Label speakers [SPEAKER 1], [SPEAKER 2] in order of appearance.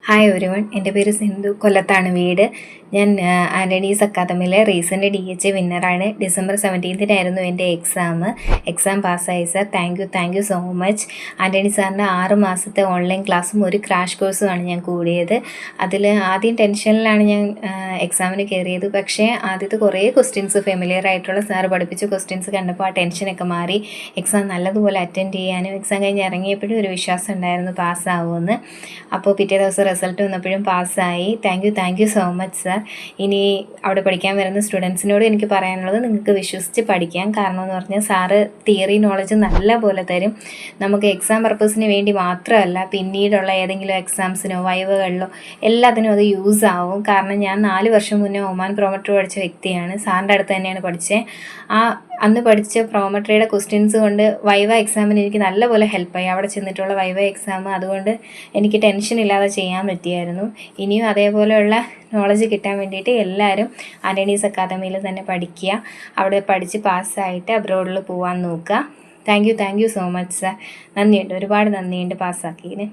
[SPEAKER 1] Hi everyone, എൻ്റെ പേര് സിന്ധു. കൊല്ലത്താണ് വീട്. ഞാൻ ആൻ്റണീസ് അക്കാദമിയിലെ റീസെൻ്റ് DHA വിന്നറാണ്. ഡിസംബർ 17-നായിരുന്നു എൻ്റെ എക്സാം പാസ്സായി sir. Thank you so much. Antony സാറിൻ്റെ 6 മാസത്തെ ഓൺലൈൻ ക്ലാസ്സും ഒരു ക്രാഷ് കോഴ്സുമാണ് ഞാൻ കൂടിയത്. അതിൽ ആദ്യം ടെൻഷനിലാണ് ഞാൻ എക്സാമിന് കയറിയത്. പക്ഷേ ആദ്യത്തെ കുറേ ക്വസ്റ്റ്യൻസ് ഫെമിലിയർ ആയിട്ടുള്ള സാർ പഠിപ്പിച്ച ക്വസ്റ്റ്യൻസ് കണ്ടപ്പോൾ ആ ടെൻഷനൊക്കെ മാറി. എക്സാം നല്ലതുപോലെ അറ്റൻഡ് ചെയ്യാനും എക്സാം കഴിഞ്ഞ് ഇറങ്ങിയപ്പോഴും ഒരു വിശ്വാസം ഉണ്ടായിരുന്നു പാസ്സാവുമെന്ന്. അപ്പോൾ പിറ്റേ ദിവസം റിസൾട്ട് വന്നപ്പോഴും പാസ്സായി. Thank you so much sir. ഇനി അവിടെ പഠിക്കാൻ വരുന്ന സ്റ്റുഡൻസിനോട് എനിക്ക് പറയാനുള്ളത്, നിങ്ങൾക്ക് വിശ്വസിച്ച് പഠിക്കാം. കാരണം എന്ന് പറഞ്ഞാൽ സാറ് തിയറി നോളജ് നല്ല പോലെ തരും. നമുക്ക് എക്സാം പർപ്പസിന് വേണ്ടി മാത്രമല്ല, പിന്നീടുള്ള ഏതെങ്കിലും എക്സാംസിനോ വൈവകളിലോ എല്ലാത്തിനും അത് യൂസ് ആവും. കാരണം ഞാൻ 4 വർഷം മുന്നേ ഒമാൻ പ്രോമെട്രി പഠിച്ച വ്യക്തിയാണ്. സാറിൻ്റെ അടുത്ത് തന്നെയാണ് പഠിച്ചത്. അന്ന് പഠിച്ച പ്രോമെട്രിയുടെ ക്വസ്റ്റ്യൻസ് കൊണ്ട് വൈവ എക്സാമിന് എനിക്ക് നല്ലപോലെ ഹെൽപ്പായി. അവിടെ ചെന്നിട്ടുള്ള വൈവ എക്സാം അതുകൊണ്ട് എനിക്ക് ടെൻഷൻ ഇല്ലാതെ ചെയ്യാൻ പറ്റിയായിരുന്നു. ഇനിയും അതേപോലെയുള്ള നോളജ് കിട്ടാൻ വേണ്ടിയിട്ട് എല്ലാവരും ആൻ്റണീസ് അക്കാദമിയിൽ തന്നെ പഠിക്കുക. അവിടെ പഠിച്ച് പാസ്സായിട്ട് അബ്രോഡിൽ പോകാൻ നോക്കുക. Thank you so much sir. നന്ദിയുണ്ട്, ഒരുപാട് നന്ദിയുണ്ട് പാസ്സാക്കിയതിന്.